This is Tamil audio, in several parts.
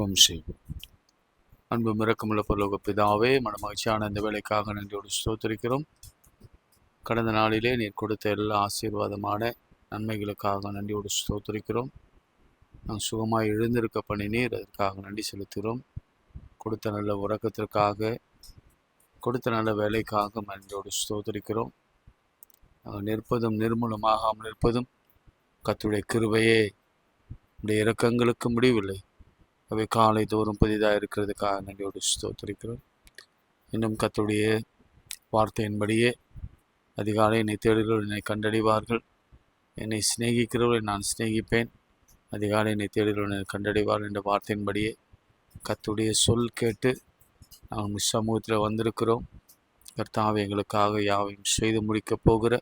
ஜெபம் செய்வோம். அன்பு இரக்கமுள்ள பரலோக பிதாவே, மகிழ்ச்சியான இந்த வேலைக்காக நன்றியோடு ஸ்தோத்திரிக்கிறோம். கடந்த நாளிலே நீர் கொடுத்த எல்லா ஆசீர்வாதமான நன்மைகளுக்காக நன்றியோடு ஸ்தோத்திரிக்கிறோம். நாங்கள் சுகமாக எழுந்திருக்க பண்ணினீர், அதற்காக நன்றி செலுத்துகிறோம். கொடுத்த நல்ல உறக்கத்திற்காக, கொடுத்த நல்ல வேலைக்காக நன்றியோடு ஸ்தோத்திரிக்கிறோம். நிற்பதும் நிர்மூலமாகாமல் இருப்பதும் கர்த்தருடைய கிருபையே, உடைய இரக்கங்களுக்கு முடிவில்லை. அவை காலை தோறும் புதிதாக இருக்கிறதுக்காக நன்றியோடு ஸ்தோத்திரிக்கிறோம். இன்னும் கர்த்தருடைய வார்த்தையின்படியே அதிகாலை என்னை தேடுகிறவர்கள் என்னை கண்டடைவார்கள், என்னை சிநேகிக்கிறவர்களை நான் சிநேகிப்பேன், அதிகாலை என்னை தேடுகிறவர்கள் என்னை கண்டடைவார்கள் என்ற வார்த்தையின்படியே கர்த்தருடைய சொல் கேட்டு நாங்கள் சமூகத்தில் வந்திருக்கிறோம். கர்த்தாவை எங்களுக்காக யாவையும் செய்து முடிக்கப் போகிற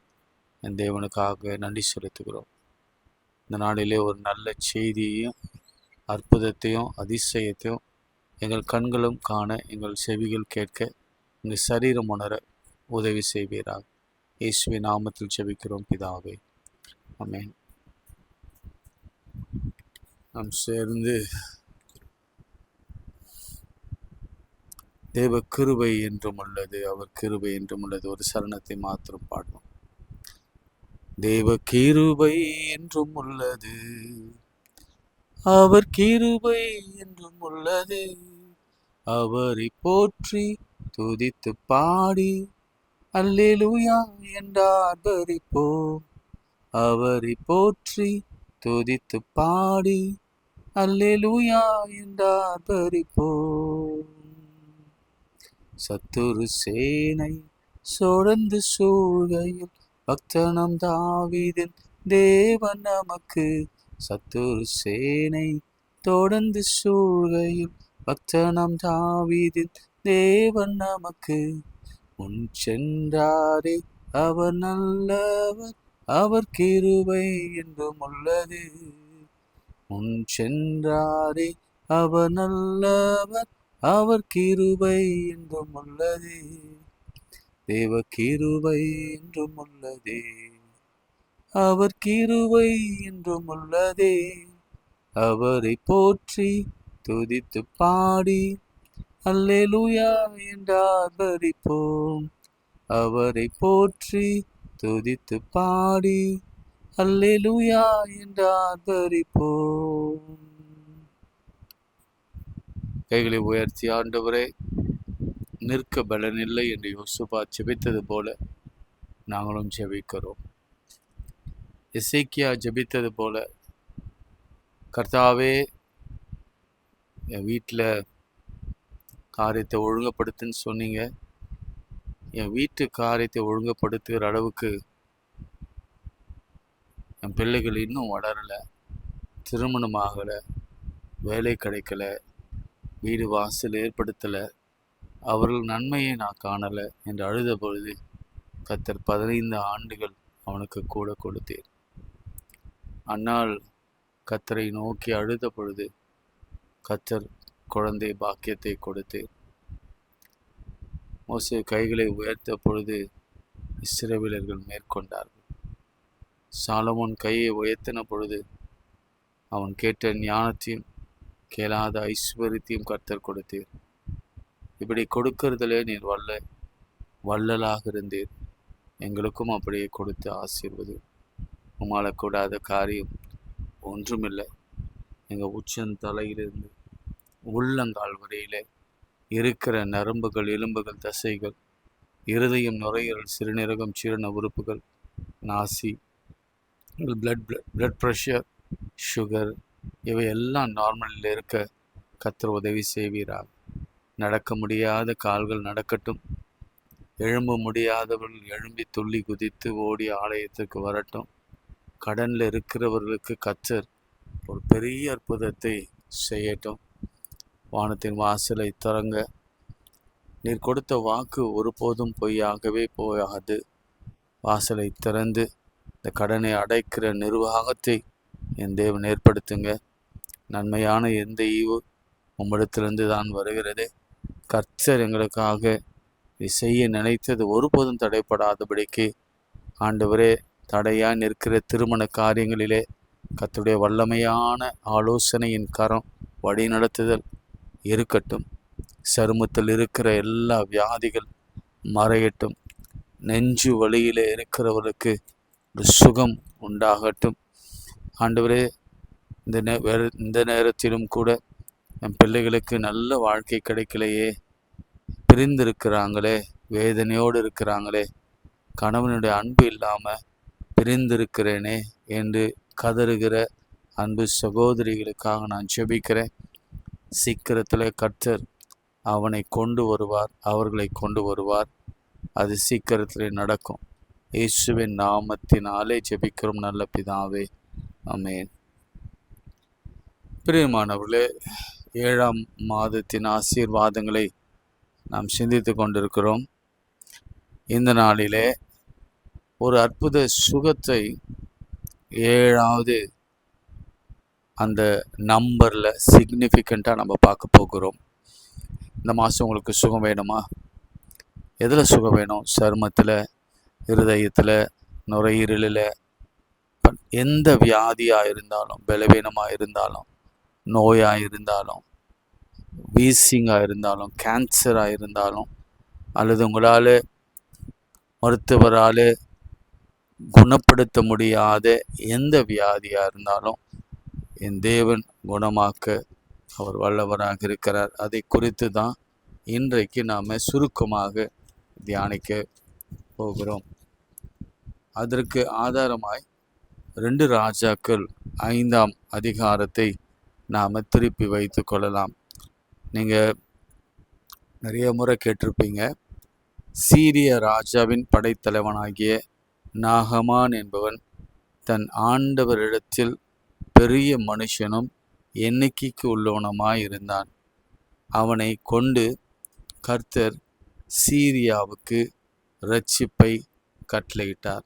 என் தேவனுக்காக நன்றி செலுத்துகிறோம். இந்த நாளிலே ஒரு நல்ல செய்தியையும் அற்புதத்தையும் அதிசயத்தையும் எங்கள் கண்களும் காண, எங்கள் செவிகள் கேட்க, எங்கள் சரீரம் உணர உதவி செய்வீராக. இயேசுவின் நாமத்தில் ஜெபிக்கிறோம் பிதாவே, ஆமென். நாம் சேர்ந்து தேவ கிருபை என்றும் உள்ளது, அவர் கிருபை என்றும் உள்ளது ஒரு சரணத்தை மாத்திரம் பாடுவோம். தேவ கிருபை என்றும் உள்ளது, அவர் கிருபை என்றும் உள்ளது, அவரை போற்றி துதித்து பாடி அல்லேலூயா என்றார்ப்பரிப்போம். அவரை போற்றி துதித்து பாடி அல்லேலூயா என்றார்ப்பரிப்போம். சத்துரு சேனை சோழந்து சூழ்கையில் பக்தனம் தாவீதின் தேவன் நமக்கு, சத்துரு சேனை தொடர்ந்து சூழ்கையில் பக்தனம் தாவீதின் தேவன் நமக்கு, முன் சென்றாரே அவர் நல்லவர், அவர் கிருபை என்றும் உள்ளது. முன் சென்றாரே அவர் நல்லவர், அவர் கிருபை என்றும் உள்ளது. தேவ கிருபை என்றும் உள்ளதே, அவர் கிருபை என்றும் உள்ளதே, அவரை போற்றி துதித்து பாடி அல்லேலூயா என்றார்ப்பரிப்போம். அவரை போற்றி துதித்து பாடி அல்லேலூயா என்றார்ப்பரிப்போம். கைகளை உயர்த்தி, ஆண்டவரே நிற்க பலனில்லை என்று யோசுவா ஜெபித்தது போல நாங்களும் ஜெபிக்கிறோம். எசேக்கியா ஜெபித்தது போல, கர்த்தாவே என் வீட்டில் காரியத்தை ஒழுங்குபடுத்துன்னு சொன்னீங்க, என் வீட்டு காரியத்தை ஒழுங்குபடுத்துகிற அளவுக்கு என் பிள்ளைகள் இன்னும் வளரலை, திருமணம் ஆகலை, வேலை கிடைக்கல, வீடு வாசல் ஏற்படுத்தலை, அவர்கள் நன்மையை நான் காணலை என்று அழுத பொழுது கர்த்தர் 15 ஆண்டுகள் அவனுக்கு கூட கொடுத்தீர். அந்நாள் கர்த்தரை நோக்கி அழுத பொழுது கர்த்தர் குழந்தை பாக்கியத்தை கொடுத்தீர். மோசே கைகளை உயர்த்த பொழுது இஸ்ரவேலர்கள் மேற்கொண்டார்கள். சாலமோன் கையை உயர்த்தின பொழுது அவன் கேட்ட ஞானத்தையும் கேளாத ஐஸ்வர்யத்தையும் கர்த்தர் கொடுத்தீர். இப்படி கொடுக்கறதுலே நீர் வள்ளலாக இருந்தீர். எங்களுக்கும் அப்படியே கொடுத்து ஆசீர்வது. உம்மால கூடாத காரியம் ஒன்றுமில்லை. எங்கள் உச்சந்தலையிலிருந்து உள்ளங்கால் வரையிலே இருக்கிற நரம்புகள், எலும்புகள், தசைகள், இருதயம், நுரையீரல், சிறுநீரகம், சீரண உறுப்புகள், நாசி, பிளட் ப்ரெஷர், சுகர், இவையெல்லாம் நார்மலில் இருக்க கர்த்தர் உதவி செய்வீராக. நடக்க முடியாத கால்கள் நடக்கட்டும், எழும்ப முடியாதவர்கள் எழும்பி துள்ளி குதித்து ஓடி ஆலயத்துக்கு வரட்டும். கடனில் இருக்கிறவர்களுக்கு கர்த்தர் ஒரு பெரிய அற்புதத்தை செய்யட்டும். வானத்தின் வாசலை திறங்க. நீர் கொடுத்த வாக்கு ஒருபோதும் பொய்யாகவே போகாது. வாசலை திறந்து இந்த கடனை அடைக்கிற நிர்வாகத்தை என் தேவன் ஏற்படுத்துங்க. நன்மையான எந்த ஈவு உம்மிடத்திலிருந்து தான் வருகிறது. கர்த்தர் எங்களுக்காக செய்ய நினைத்தது ஒருபோதும் தடைப்படாதபடிக்கு ஆண்டவரே, தடையாக நிற்கிற திருமண காரியங்களிலே கர்த்தருடைய வல்லமையான ஆலோசனையின் கரம் வழி நடத்துதல் இருக்கட்டும். சருமத்தில் இருக்கிற எல்லா வியாதிகள் மறையட்டும். நெஞ்சு வழியில் இருக்கிறவர்களுக்கு ஒரு சுகம் உண்டாகட்டும். ஆண்டவரே, இந்த நேரத்திலும் கூட என் பிள்ளைகளுக்கு நல்ல வாழ்க்கை கிடைக்கலையே, பிரிந்திருக்கிறாங்களே, வேதனையோடு இருக்கிறாங்களே, கணவனுடைய அன்பு இல்லாமல் பிரிந்திருக்கிறேனே என்று கதறுகிற அன்பு சகோதரிகளுக்காக நான் ஜெபிக்கிறேன். சீக்கிரத்தில் கர்த்தர் அவனை கொண்டு வருவார், அவர்களை கொண்டு வருவார். அது சீக்கிரத்தில் நடக்கும். இயேசுவின் நாமத்தினாலே ஜெபிக்கிறோம் நல்ல பிதாவே, ஆமென். பிரியமானவர்களே, 7ஆம் மாதத்தின் ஆசீர்வாதங்களை நாம் சிந்தித்து கொண்டிருக்கிறோம். இந்த நாளிலே ஒரு அற்புத சுகத்தை 7வது அந்த நம்பரில் சிக்னிஃபிகண்ட்டாக நம்ம பார்க்க போகிறோம். இந்த மாதம் உங்களுக்கு சுகம் வேணுமா? எதில் சுகம் வேணும்? சருமத்தில், இருதயத்தில், நுரையீரலில், எந்த வியாதியாக இருந்தாலும், பலவீனமாக இருந்தாலும், நோயாக இருந்தாலும், வீசிங்காக இருந்தாலும், கேன்சராக இருந்தாலும், அல்லது உங்களால் மருத்துவரால் குணப்படுத்த முடியாத எந்த வியாதியாக இருந்தாலும் என் தேவன் குணமாக்க அவர் வல்லவராக இருக்கிறார். அதை குறித்து தான் இன்றைக்கு நாம் சுருக்கமாக தியானிக்க போகிறோம். அதற்கு ஆதாரமாய் 2 ராஜாக்கள் 5ஆம் அதிகாரத்தை நாம் திருப்பி வைத்து கொள்ளலாம். நீங்கள் நிறைய முறை கேட்டிருப்பீங்க, சீரிய ராஜாவின் படைத்தலைவனாகிய நாகமான் என்பவன் தன் ஆண்டவரிடத்தில் பெரிய மனுஷனும் எண்ணிக்கைக்கு உள்ளவனுமாய் இருந்தான். அவனை கொண்டு கர்த்தர் சீரியாவுக்கு இரட்சிப்பை கட்டளையிட்டார்.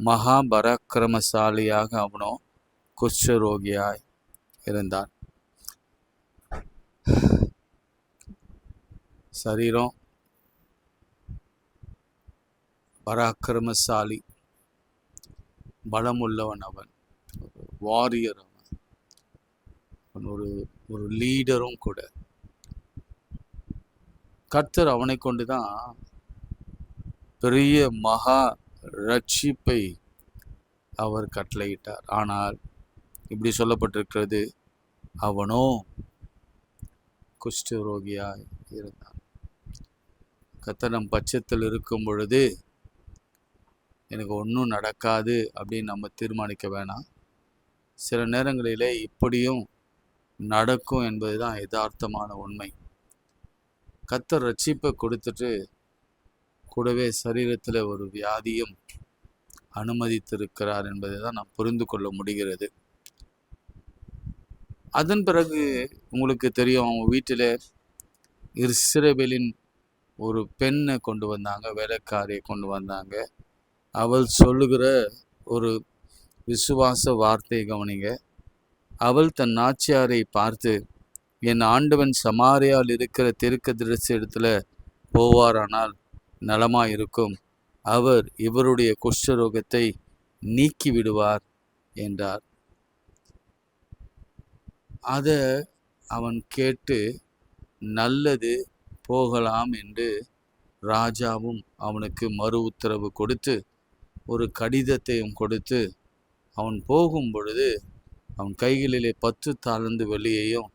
மகாபராக்கிரமசாலியாக அவனோ குஷ்டரோகியாய் இருந்தான். சரீரம் பராக்கிரமசாலி, பலமுள்ளவன், அவன் வாரியர், அவன் ஒரு லீடரும் கூட. கர்த்தர் அவனை கொண்டு தான் பெரிய மகா ரட்சிப்பை அவர் கட்டளையிட்டார். ஆனால் இப்படி சொல்லப்பட்டிருக்கிறது, அவனோ குஷ்டரோகியாய் இருந்தான். கர்த்தர் நம் பட்சத்தில் இருக்கும் பொழுது எனக்கு ஒன்றும் நடக்காது அப்படின்னு நம்ம தீர்மானிக்க வேணாம். சில நேரங்களிலே இப்படியும் நடக்கும் என்பது தான் யதார்த்தமான உண்மை. கர்த்தர் ரட்சிப்பை கொடுத்துட்டு கூடவே சரீரத்தில் ஒரு வியாதியும் அனுமதித்திருக்கிறார் என்பதை தான் நாம் புரிந்து கொள்ள முடிகிறது. அதன் பிறகு உங்களுக்கு தெரியும், அவங்க வீட்டில் இஸ்ரவேலின் ஒரு பெண்ணை கொண்டு வந்தாங்க, வேலைக்காரியை கொண்டு வந்தாங்க. அவள் சொல்லுகிற ஒரு விசுவாச வார்த்தை கவனிங்க. அவள் தன் நாச்சியாரை பார்த்து, என் ஆண்டவன் சமாரியால் இருக்கிற தீர்க்கதரிசி இடத்துல போவாரானால் நலமாயிருக்கும், அவர் இவருடைய குஷ்டரோகத்தை நீக்கி விடுவார் என்றார். அதை அவன் கேட்டு நல்லது, போகலாம் என்று ராஜாவும் அவனுக்கு மறு உத்தரவு கொடுத்து ஒரு கடிதத்தையும் கொடுத்து, அவன் போகும் பொழுது அவன் கைகளிலே 10 தாலந்து வெள்ளியையும்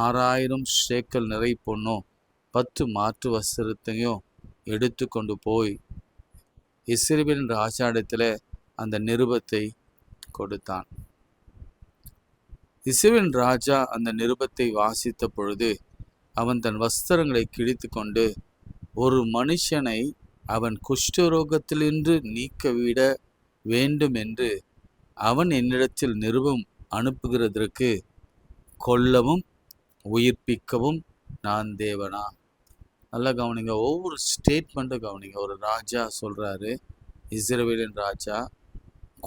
6000 சேக்கல் நிறை பொன்னும் 10 மாற்று வஸ்திரத்தையும் எடுத்து கொண்டு போய் இஸ்ரவேலின் ராஜாவிடத்தில் அந்த நிருபத்தை கொடுத்தான். இஸ்ரவேலின் ராஜா அந்த நிருபத்தை வாசித்த பொழுது அவன் தன் வஸ்திரங்களை கிழித்து கொண்டு, ஒரு மனுஷனை அவன் குஷ்டரோகத்திலிருந்து நீக்கவிட வேண்டும் என்று அவன் என்னிடத்தில் நிருபம் அனுப்புகிறதற்கு கொல்லவும் உயிர்ப்பிக்கவும் நான் தேவனா? நல்லா கவனிங்க, ஒவ்வொரு ஸ்டேட்மெண்ட்டும் கவனிங்க. ஒரு ராஜா சொல்கிறாரு, இஸ்ரவேலின் ராஜா,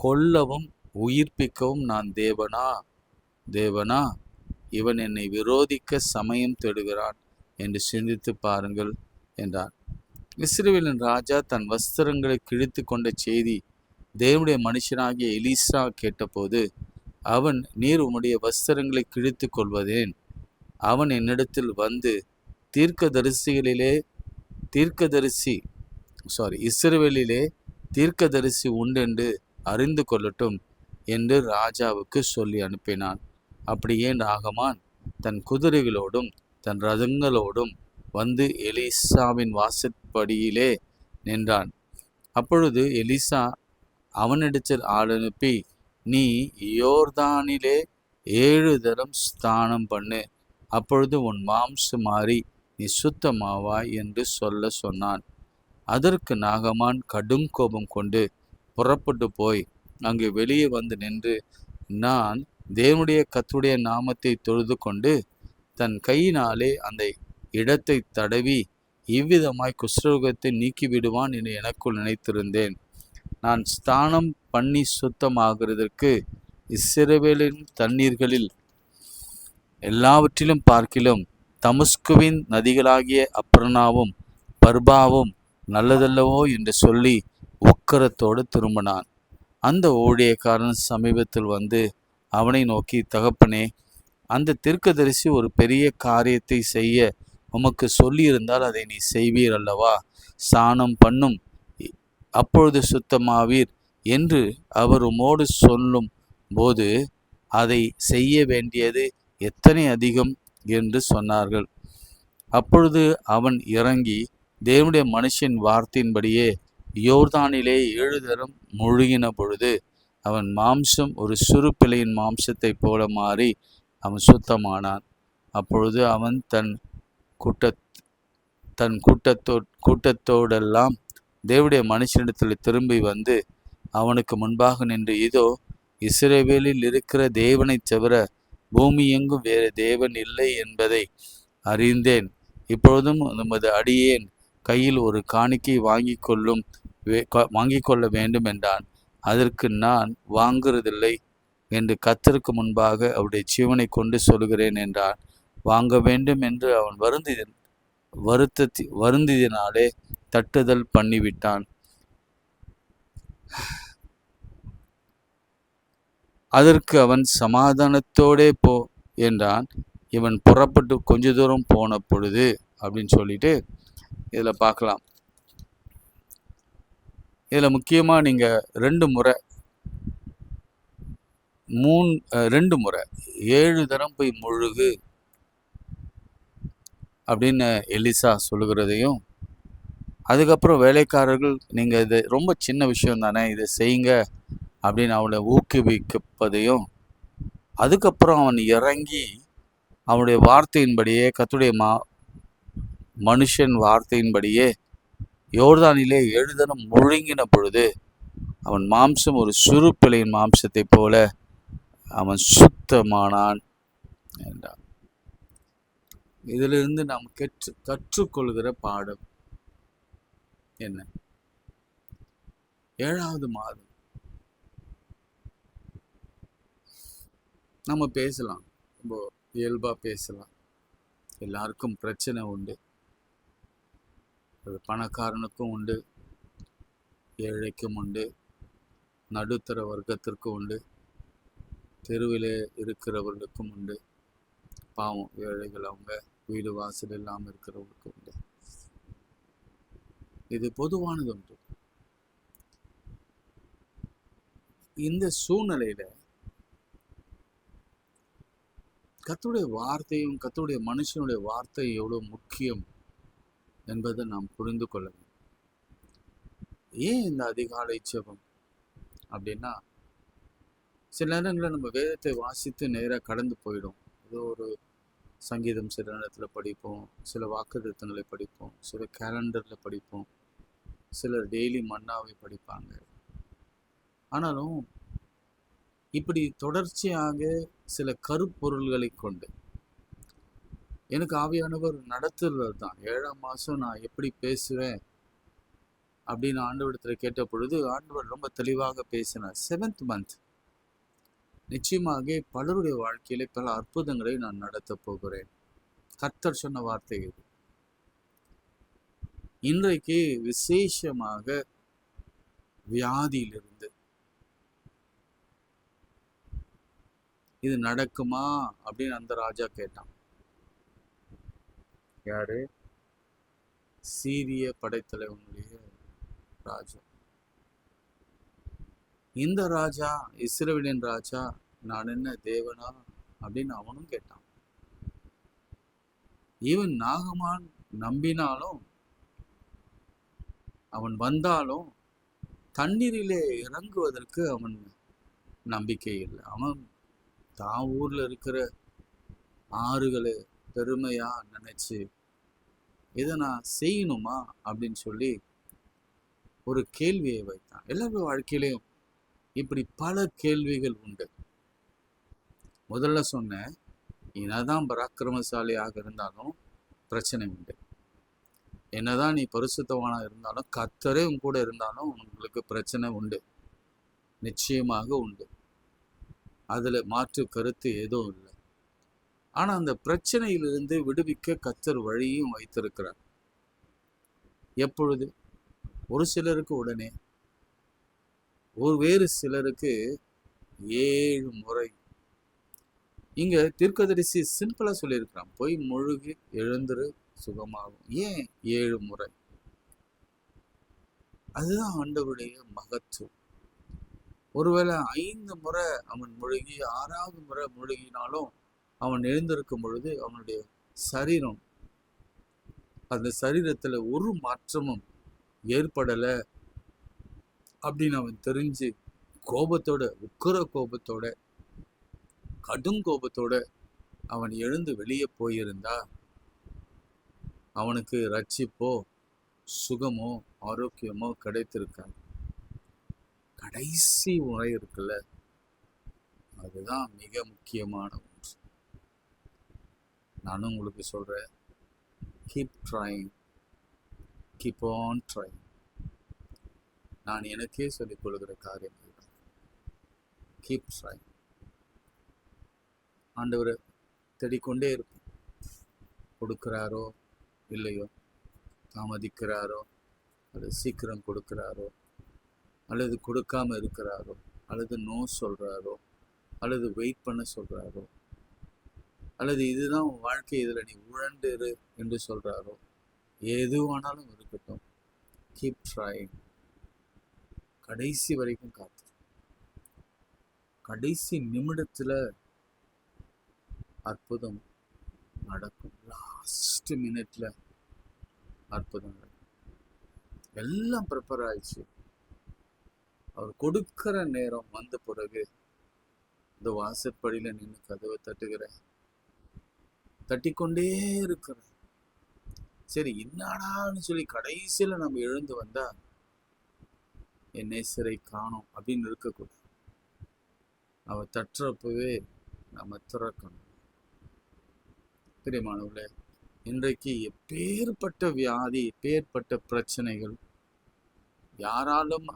கொல்லவும் உயிர்ப்பிக்கவும் நான் தேவனா? தேவனா? இவன் என்னை விரோதிக்க சமயம் தேடுகிறான் என்று சிந்தித்து பாருங்கள் என்றார். இஸ்ரவேலின் ராஜா தன் வஸ்திரங்களை கிழித்து கொண்ட செய்தி தேவனுடைய மனுஷனாகிய எலிசா கேட்டபோது அவன், நீர் உம்முடைய வஸ்திரங்களை கிழித்து கொள்வதேன்? அவன் என்னிடத்தில் வந்து தீர்க்கதரிசிகளிலே தீர்க்கதரிசி இஸ்ரவேலிலே தீர்க்கதரிசி உண்டென்று அறிந்து கொள்ளட்டும் என்று ராஜாவுக்கு சொல்லி அனுப்பினான். அப்படியே நாகமான் தன் குதிரைகளோடும் தன் ரதங்களோடும் வந்து எலிசாவின் வாசற்படியிலே நின்றான். அப்பொழுது எலிசா அவனிடத்தில் ஆள் அனுப்பி, நீ யோர்தானிலே 7 தரம் ஸ்நானம் பண்ணு, அப்பொழுது உன் மாம்சம் மாறி நீ சுத்தமாவாய் என்று சொன்னான். அதற்கு நாகமான் கடும் கோபம் கொண்டு புறப்பட்டு போய் அங்கு வெளியே வந்து நின்று, நான் தேவனுடைய கர்த்தருடைய நாமத்தை தொழுது கொண்டு தன் கையினாலே அந்த இடத்தை தடவி இவ்விதமாய் குஷ்டரோகத்தை நீக்கிவிடுவான் என்று எனக்குள் நினைத்திருந்தேன். நான் ஸ்நானம் பண்ணி சுத்தமாகிறதற்கு இஸ்ரவேலின் தண்ணீர்களில் எல்லாவற்றிலும் பார்க்கிலும் தமஸ்குவின் நதிகளாகிய அப்ரனாவும் பர்பாவும் நல்லதல்லவோ என்று சொல்லி உக்கரத்தோடு திரும்பினான். அந்த ஊழியக்காரன் சமீபத்தில் வந்து அவனை நோக்கி, தகப்பனே, அந்த தீர்க்கதரிசி ஒரு பெரிய காரியத்தை செய்ய உமக்கு சொல்லியிருந்தால் அதை நீ செய்வீர் அல்லவா? ஸ்நானம் பண்ணும், அப்பொழுது சுத்தமாவீர் என்று அவர் உமோடு சொல்லும் போது அதை செய்ய வேண்டியது எத்தனை அதிகம் என்று சொன்னார்கள். அப்பொழுது அவன் இறங்கி தேவனுடைய மனுஷன் வார்த்தையின்படியே யோர்தானிலே 7 தரம் முழுகின பொழுது அவன் மாம்சம் ஒரு சிறு பிள்ளையின் மாம்சத்தை போல மாறி அவன் சுத்தமானான். அப்பொழுது அவன் தன் கூட்டத்தோடெல்லாம் தேவனுடைய மனுஷனிடத்தில் திரும்பி வந்து அவனுக்கு முன்பாக நின்று, இதோ, இஸ்ரவேலில் இருக்கிற தேவனைத் தவிர பூமி எங்கும் வேறு தேவன் இல்லை என்பதை அறிந்தேன். இப்பொழுதும் நமது அடியேன் கையில் ஒரு காணிக்கை வாங்கிக் கொள்ள வேண்டும் என்றான். அதற்கு, நான் வாங்குறதில்லை என்று கர்த்தருக்கு முன்பாக அவருடைய ஜீவனை கொண்டு சொல்கிறேன் என்றான். வாங்க வேண்டும் என்று அவன் வருந்தினாலே தட்டுதல் பண்ணிவிட்டான். அதற்கு அவன், சமாதானத்தோடே போ என்றான். இவன் புறப்பட்டு கொஞ்ச தூரம் போன பொழுது அப்படின்னு சொல்லிட்டு இதில் பார்க்கலாம். இதில் முக்கியமாக நீங்கள் 2 முறை 7 தரம் போய் முழுகு அப்படின்னு எலிசா சொல்லுகிறதையும், அதுக்கப்புறம் வேலைக்காரர்கள் நீங்கள் இது ரொம்ப சின்ன விஷயம் தானே, இதை செய்யுங்க அப்படின்னு அவனை ஊக்குவிப்பதையும், அதுக்கப்புறம் அவன் இறங்கி அவனுடைய வார்த்தையின்படியே கர்த்தருடைய மனுஷன் வார்த்தையின்படியே யோர்தானிலே 7 தரம் முழுங்கின பொழுது அவன் மாம்சம் ஒரு சிறு பிள்ளையின் மாம்சத்தை போல அவன் சுத்தமானான் என்றான். இதிலிருந்து நாம் கற்றுக்கொள்கிற பாடம் என்ன? 7வது மாதம் நம்ம பேசலாம், ரொம்ப இயல்பாக பேசலாம். எல்லாருக்கும் பிரச்சனை உண்டு. அது பணக்காரனுக்கும் உண்டு, ஏழைக்கும் உண்டு, நடுத்தர வர்க்கத்திற்கும் உண்டு, தெருவிலே இருக்கிறவர்களுக்கும் உண்டு. பாவம், ஏழைகள், அவங்க வீடு வாசல் இல்லாமல் இருக்கிறவங்களுக்கு உண்டு. இது பொதுவானது ஒன்று. இந்த சூழ்நிலையில கர்த்தருடைய வார்த்தையும் கர்த்தருடைய மனுஷனுடைய வார்த்தை எவ்வளவு முக்கியம் என்பதை நாம் புரிந்து கொள்ள வேண்டும். ஏன் இந்த அதிகாலை ஜெபம் அப்படின்னா, சில நேரங்களில் நம்ம வேதத்தை வாசித்து நேராக கடந்து போயிடும். ஏதோ ஒரு சங்கீதம் சில நேரத்தில் படிப்போம், சில வாக்குத்தத்தங்களை படிப்போம், சில கேலண்டரில் படிப்போம், சிலர் டெய்லி மன்னாவை படிப்பாங்க. ஆனாலும் இப்படி தொடர்ச்சியாக சில கருப்பொருள்களை கொண்டு எனக்கு ஆவியானவர் நடத்துறது தான். 7ஆம் மாதம் நான் எப்படி பேசுவேன் அப்படின்னு ஆண்டவரிடத்தில் கேட்ட பொழுது ஆண்டவர் ரொம்ப தெளிவாக பேசினார். 7th month நிச்சயமாக பலருடைய வாழ்க்கையில பல அற்புதங்களை நான் நடத்த போகிறேன். கர்த்தர் சொன்ன வார்த்தை இது. இன்றைக்கு விசேஷமாக வியாதியிலிருந்து, இது நடக்குமா அப்படின்னு அந்த ராஜா கேட்டான். யாரு? சீரிய படைத்தலைவனுடைய ராஜா. இந்த ராஜா, இஸ்ரவேலின் ராஜா, நான் என்ன தேவனா அப்படின்னு அவனும் கேட்டான். ஈவன் நாகமான் நம்பினாலும், அவன் வந்தாலும் தண்ணீரிலே இறங்குவதற்கு அவன் நம்பிக்கை இல்லை. அவன் தான் ஊர்ல இருக்கிற ஆறுகளை பெருமையா நினைச்சு இதை நான் செய்யணுமா அப்படின்னு சொல்லி ஒரு கேள்வியை வைத்தான். எல்லாருடைய வாழ்க்கையிலையும் இப்படி பல கேள்விகள் உண்டு. முதல்ல சொன்ன, என்னதான் பராக்கிரமசாலியாக இருந்தாலும் பிரச்சனை உண்டு. என்னதான் நீ பரிசுத்தவானா இருந்தாலும், கர்த்தரே உன் கூட இருந்தாலும் உங்களுக்கு பிரச்சனை உண்டு, நிச்சயமாக உண்டு. அதுல மாற்று கருத்து எதுவும் இல்லை. ஆனா அந்த பிரச்சனையிலிருந்து விடுவிக்க கர்த்தர் வழியும் வைத்திருக்கிறார். எப்பொழுது? ஒரு சிலருக்கு உடனே, வேறு சிலருக்கு 7 முறை. இங்க தீர்க்கதரிசி சிம்பிளா சொல்லியிருக்கிறான், போய் முழுகி எழுந்துரு சுகமாகும். ஏன் 7 முறை? அதுதான் ஆண்டவருடைய மகத்துவம். ஒருவேளை 5 முறை அவன் முழுகி 6வது முறை முழுகினாலும் அவன் எழுந்திருக்கும் பொழுது அவனுடைய சரீரம், அந்த சரீரத்துல ஒரு மாற்றமும் ஏற்படல அப்படின்னு அவன் தெரிஞ்சு கோபத்தோட, உக்கிர கோபத்தோட, கடும் கோபத்தோட அவன் எழுந்து வெளியே போயிருந்தா அவனுக்கு ரட்சிப்போ சுகமோ ஆரோக்கியமோ கிடைத்திருக்காது. கடைசி முறை இருக்குல்ல, அதுதான் மிக முக்கியமான ஒன்று. நானும் உங்களுக்கு சொல்றேன், keep trying, keep on trying. நான் எனக்கே சொல்லிக் கொள்கிற காரியம் இதுதான். Keep trying. ஆண்டவரை தேடிக்கொண்டே இருக்கும். கொடுக்கிறாரோ இல்லையோ, தாமதிக்கிறாரோ அல்லது சீக்கிரம் கொடுக்கிறாரோ அல்லது கொடுக்காம இருக்கிறாரோ அல்லது நோ சொல்றாரோ அல்லது வெயிட் பண்ண சொல்றாரோ அல்லது இதுதான் உன் வாழ்க்கை, இதுல நீ உழண்டு இரு என்று சொல்றாரோ, எதுவானாலும் இருக்கட்டும், கீப் ட்ரைங். கடைசி வரைக்கும் காத்து, கடைசி நிமிடத்துல அற்புதம் நடக்கும். லாஸ்ட் மினிட்ல அற்புதம் நடக்கும். எல்லாம் ப்ரிப்பேர் ஆயிடுச்சு. அவர் கொடுக்கிற நேரம் வந்த பிறகு இந்த வாசற்படியில நின்று கதவை தட்டுகிறேன், தட்டிக்கொண்டே இருக்கிறேன். சரி என்னடான்னு சொல்லி கடைசியில நம்ம எழுந்து வந்தா என் நேசரை காணோம் அப்படின்னு இருக்கக்கூடாது. அவ தட்டுறப்பவே நம்ம திறக்கணும். பிரியமானவர்களே, இன்றைக்கு எப்பேற்பட்ட வியாதி, எப்பேற்பட்ட பிரச்சனைகள், யாராலும்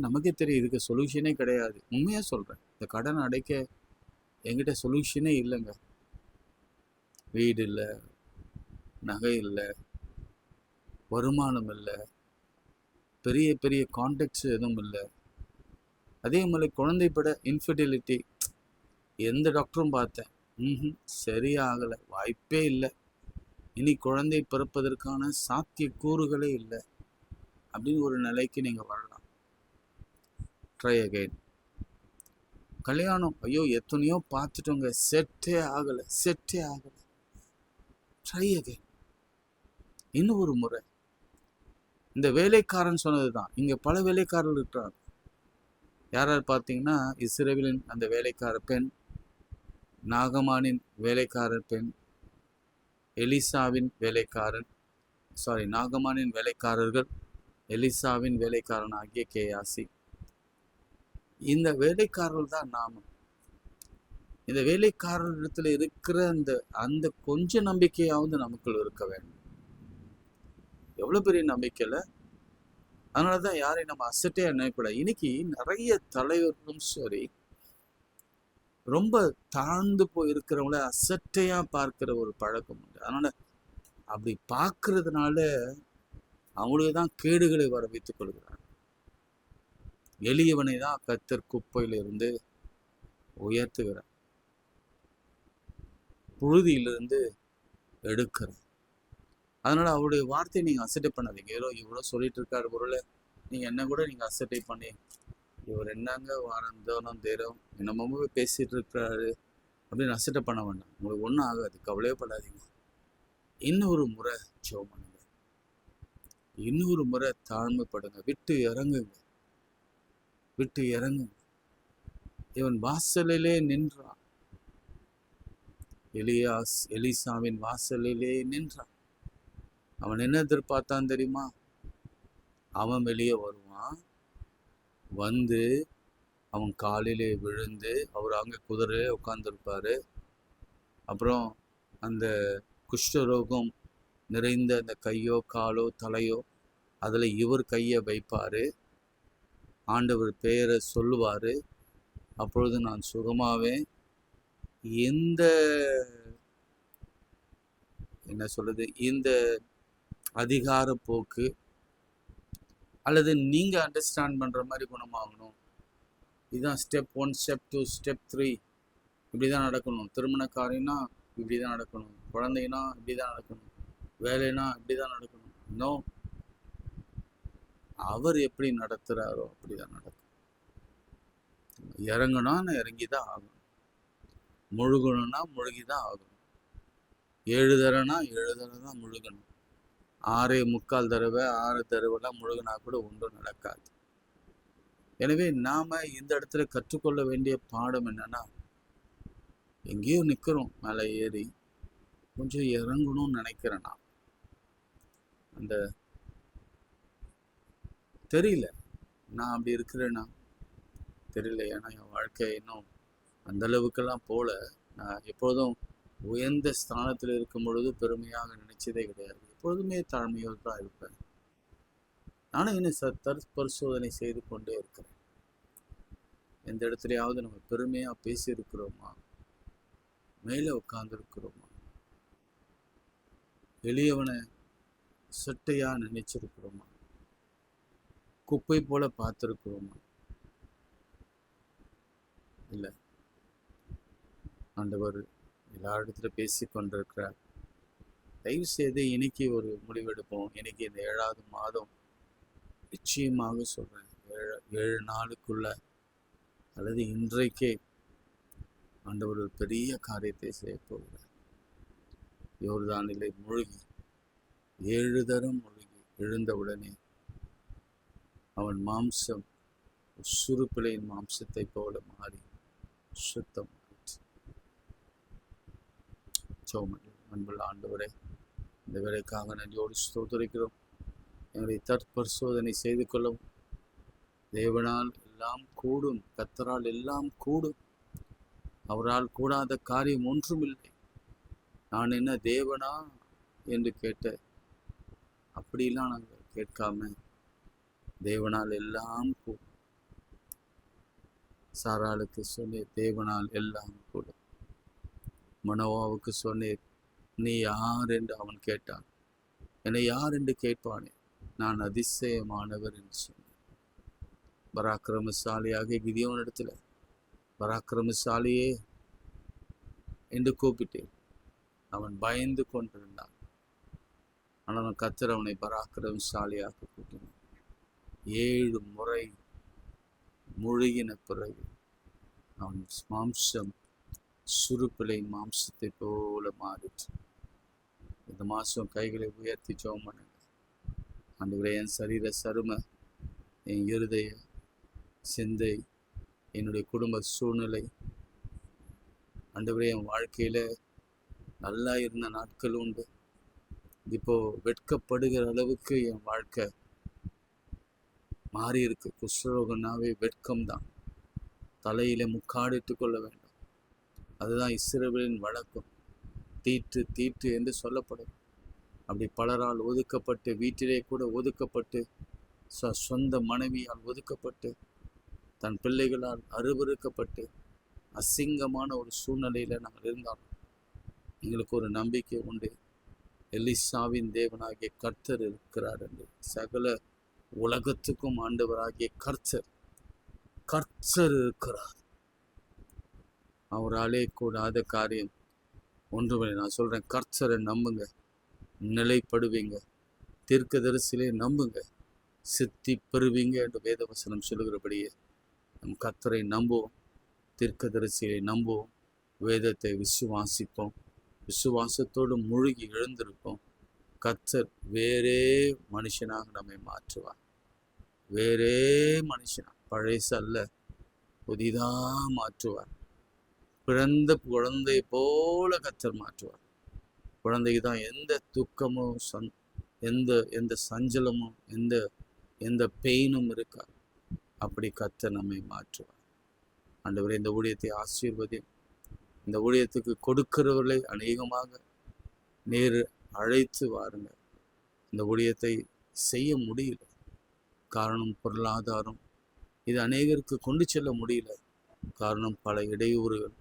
நமக்கே தெரியும் இதுக்கு சொல்யூஷனே கிடையாது. உண்மையா சொல்றேன், இந்த கடன் அடைக்க என்கிட்ட சொல்யூஷனே இல்லைங்க. வீடு இல்லை, நகை இல்லை, வருமானம் இல்லை, பெரிய பெரிய கான்டாக்ட்ஸ் எதுவும் இல்லை. அதே மாதிரி குழந்தை பட இன்ஃபர்டிலிட்டி, எந்த டாக்டரும் பார்த்தேன், சரியாகலை, வாய்ப்பே இல்லை, இனி குழந்தை பிறப்பதற்கான சாத்திய கூறுகளே இல்லை அப்படின்னு ஒரு நிலைக்கு நீங்க வரலாம். Try again. கல்யாணம், ஐயோ எத்தனையோ பார்த்துட்டோங்க, செட்டே ஆகலை, செட்டே ஆகலை. ட்ரை அகைன், இன்னும் ஒரு முறை. இந்த வேலைக்காரன் சொன்னதுதான், இங்க பல வேலைக்காரர்கள் இருக்கிறாங்க. யாரார் பார்த்தீங்கன்னா, இஸ்ரவேலின் அந்த வேலைக்கார பெண், நாகமானின் வேலைக்காரர் பெண், எலிசாவின் வேலைக்காரன், நாகமானின் வேலைக்காரர்கள், எலிசாவின் வேலைக்காரன் ஆகிய கேயாசி. இந்த வேலைக்காரர்கள் தான் நாம. இந்த வேலைக்காரர்களிடத்துல இருக்கிற அந்த கொஞ்ச நம்பிக்கையாவது நமக்குள் இருக்க வேண்டும். எவ்வளவு பெரிய நம்பிக்கையில. அதனாலதான் யாரையும் நம்ம அசட்டே நினைக்கூடாது. இன்னைக்கு நிறைய தலைவர்களும் சரி, ரொம்ப தாழ்ந்து போய் இருக்கிறவங்கள அசட்டையா பார்க்கிற ஒரு பழக்கம் உண்டு. அதனால அப்படி பார்க்கறதுனால அவங்களுக்கு தான் கேடுகளை வர வைத்துக் கொள்கிறார். எளியவனை தான் கர்த்தர் குப்பையிலிருந்து உயர்த்துகிறார், புழுதியிலிருந்து எடுக்கிறார். அதனால அவருடைய வார்த்தையை நீங்க அசட்டை பண்ணாதீங்க. ஏதோ இவ்வளவு சொல்லிட்டு இருக்காரு பொருளை நீங்க என்ன கூட நீங்க அசட்டை பண்ணி இவர் என்னங்க வாரம் தோறும் தேரம் என்னமோ பேசிட்டு இருக்கிறாரு அப்படின்னு அசட்டை பண்ண வேண்டாம். உங்களுக்கு ஒன்றும் ஆகாது, கவலையப்படாதீங்க. இன்னொரு முறை ஜெபம் பண்ணுங்க, இன்னொரு முறை தாழ்மைப்படுங்க, விட்டு இறங்குங்க, விட்டு இறங்குங்க. இவன் வாசலிலே நின்றான், எலிசாவின் வாசலிலே நின்றான். அவன் என்ன எதிர்பார்த்தான் தெரியுமா? அவன் வெளியே வருவான், வந்து அவன் காலிலே விழுந்து, அவர் அங்கே குதிரையிலே உட்கார்ந்துருப்பாரு. அப்புறம் அந்த குஷ்டரோகம் நிறைந்த அந்த கையோ காலோ தலையோ அதில் இவர் கையை வைப்பார், ஆண்டவர் பெயரை சொல்லுவார். அப்பொழுது நான் சுகமாவேன். எந்த என்ன சொல்றது, இந்த அதிகார போக்கு அல்லது நீங்கள் அண்டர்ஸ்டாண்ட் பண்ணுற மாதிரி குணமாகணும், இதுதான் ஸ்டெப் 1, ஸ்டெப் 2, ஸ்டெப் 3, இப்படி தான் நடக்கணும். திருமண காரியம்னா இப்படி தான் நடக்கணும், குழந்தைனா இப்படி தான் நடக்கணும், வேலைனா இப்படி தான் நடக்கணும். இன்னும் அவர் எப்படி நடத்துகிறாரோ அப்படி தான் நடக்கும். இறங்கணும்னா இறங்கி தான் ஆகணும், முழுகணும்னா முழுகி தான் ஆகணும். 7 தடவைனா 7 தடவை தான் முழுகணும். 6.25 தடவை 6 தடவைலாம் முழுகினா கூட ஒன்றும் நடக்காது. எனவே நாம இந்த இடத்துல கற்றுக்கொள்ள வேண்டிய பாடம் என்னன்னா, எங்கேயோ நிற்கிறோம், மேலே ஏறி கொஞ்சம் இறங்கணும்னு நினைக்கிறேன். நான் அந்த தெரியல நான் அப்படி இருக்கிறேன்னா தெரியல, ஏன்னா என் வாழ்க்கை இன்னும் அந்த அளவுக்கெல்லாம் போல. நான் எப்போதும் உயர்ந்த ஸ்தானத்தில் இருக்கும் பொழுது பெருமையாக நினைச்சதே கிடையாது, எப்பொழுதுமே தாழ்மையோடு தான் இருப்பேன். நானும் இன்னும் பரிசோதனை செய்து கொண்டே இருக்கிறேன். எந்த இடத்துலையாவது நம்ம பெருமையா பேசி இருக்கிறோமா, மேலே உட்கார்ந்து இருக்கிறோமா, எளியவனை சட்டையா நினைச்சிருக்கிறோமா, குப்பை போல பார்த்திருக்கிறோமா? இல்லை, ஆண்டவர் எல்லாரிடத்துல பேசி கொண்டிருக்கிறார். தயவு செய்து இன்னைக்கு ஒரு முடிவெடுப்போம். இன்னைக்கு இந்த 7வது மாதம் நிச்சயமாக சொல்றேன், 7 நாளுக்குள்ள அல்லது இன்றைக்கே ஆண்டவர் ஒரு பெரிய காரியத்தை செய்ய போகிறார். யோர்தானிலே முழுகி 7 தரம் முழுகி எழுந்தவுடனே அவன் மாம்சம் சுருப்பிலையின் மாம்சத்தை போல மாறி சுத்தம். அன்புள்ள ஆண்டவரே, இந்த வேலைக்காக நன்றியோடு ஸ்தோத்திரிக்கிறோம். எங்களை தற்பரிசோதனை செய்து கொள்ளவும். தேவனால் எல்லாம் கூடும், கர்த்தரால் எல்லாம் கூடும், அவரால் கூடாத காரியம் ஒன்றுமில்லை. நான் என்ன தேவனா என்று கேட்ட அப்படிலாம் நாங்கள் கேட்காம தேவனால் எல்லாம் கூடும். சாராளுக்கு சொன்னேன், தேவனால் எல்லாம் கூடும். மனோவாவுக்கு சொன்னேன், நீ யார் என்று அவன் கேட்டான். என்னை யார் என்று கேட்பானே, நான் அதிசயமானவர் என்று சொன்னேன். பராக்கிரமசாலியாக கிதியோனிடத்துல பராக்கிரமசாலியே என்று கூப்பிட்டேன். அவன் பயந்து கொண்டிருந்தான். ஆனால் கர்த்தர் அவனை பராக்கிரமசாலியாக கூட்டினான். 7 முறை முழுகின பிறகு அவன் மாம்சம் சுருப்பிலை மாம்சத்தை போல மாறிற்று. இந்த மாதம் கைகளை உயர்த்தி ஜெபம் பண்ணுங்க. ஆண்டவரே, என் சரீர சரும, என் இருதய சிந்தை, என்னுடைய குடும்ப சூழ்நிலை, ஆண்டவரே என் வாழ்க்கையில் நல்லா இருந்த நாட்கள் உண்டு, இப்போ வெட்கப்படுகிற அளவுக்கு என் வாழ்க்கை மாறி இருக்கு. குஷ்டரோகனாவே வெட்கம்தான். தலையில முக்காடிட்டு கொள்ள வேண்டும். அதுதான் இஸ்ரவேலின் வழக்கம். தீட்டு தீட்டு என்று சொல்லப்படும். அப்படி பலரால் ஒதுக்கப்பட்டு, வீட்டிலே கூட ஒதுக்கப்பட்டு, சொந்த மனைவியால் ஒதுக்கப்பட்டு, தன் பிள்ளைகளால் அருவருக்கப்பட்டு, அசிங்கமான ஒரு சூழ்நிலையில் நாங்கள் இருந்தாலும் எங்களுக்கு ஒரு நம்பிக்கை உண்டு. எலிசாவின் தேவனாகிய கர்த்தர் இருக்கிறார் என்று. சகல உலகத்துக்கும் ஆண்டவராகிய கர்த்தர் இருக்கிறார். அவராலே கூடாத காரியம் ஒன்றுமே. நான் சொல்கிறேன், கர்த்தரை நம்புங்க, நிலைப்படுவீங்க. தீர்க்கதரிசியிலே நம்புங்க, சித்தி பெறுவீங்க என்று வேதவசனம் சொல்லுகிறபடியே நம் கர்த்தரை நம்புவோம், தீர்க்கதரிசியை நம்புவோம், வேதத்தை விசுவாசிப்போம், விசுவாசத்தோடு மூழ்கி எழுந்திருப்போம். கர்த்தர் வேறே மனுஷனாக நம்மை மாற்றுவார். வேறே மனுஷனா, பழைச அல்ல, புதிதாக மாற்றுவார். பிறந்த குழந்தை போல கர்த்தர் மாற்றுவார். குழந்தைக்கு தான் எந்த துக்கமும் எந்த சஞ்சலமும் எந்த பெயினும் இருக்கா. அப்படி கர்த்தர் நம்மை மாற்றுவார். ஆண்டவரே, இந்த ஊழியத்தை ஆசீர்வதியும். இந்த ஊழியத்துக்கு கொடுக்கிறவர்களை அநேகமாக நேரு அழைத்து வாருங்க. இந்த ஊழியத்தை செய்ய முடியல, காரணம் பொருளாதாரம். இது அநேகருக்கு கொண்டு செல்ல முடியல, காரணம் பல இடையூறுகள்.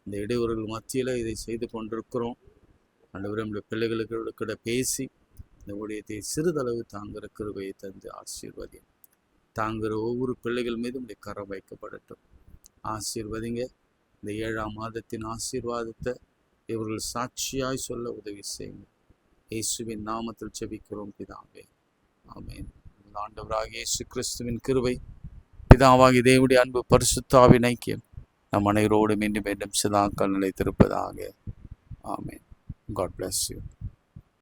இந்த இடையூறுகள் மத்தியில் இதை செய்து கொண்டிருக்கிறோம். ஆண்டவரே, நம்முடைய பிள்ளைகளுக்கு பேசி இந்த ஊழியத்தை சிறிதளவு தாங்குகிற கிருபையை தந்து ஆசீர்வதியும். தாங்குகிற ஒவ்வொரு பிள்ளைகள் மீதும் உடைய கரம் வைக்கப்படட்டும். ஆசீர்வதிங்க. இந்த 7ஆம் மாதத்தின் ஆசீர்வாதத்தை இவர்கள் சாட்சியாய் சொல்ல உதவி செய்யுங்க. இயேசுவின் நாமத்தில் ஜெபிக்கிறோம் பிதாவே, ஆமென். ஆண்டவராகிய இயேசு கிறிஸ்துவின் கிருபை, பிதாவாகிய தேவனுடைய அன்பு, பரிசுத்த ஆவியின் ஐக்கியம் நம் அனைவரோடு மீண்டும் மீண்டும் சதாக்கள் நிலைத்திருப்பதாக. ஆமென். God bless you.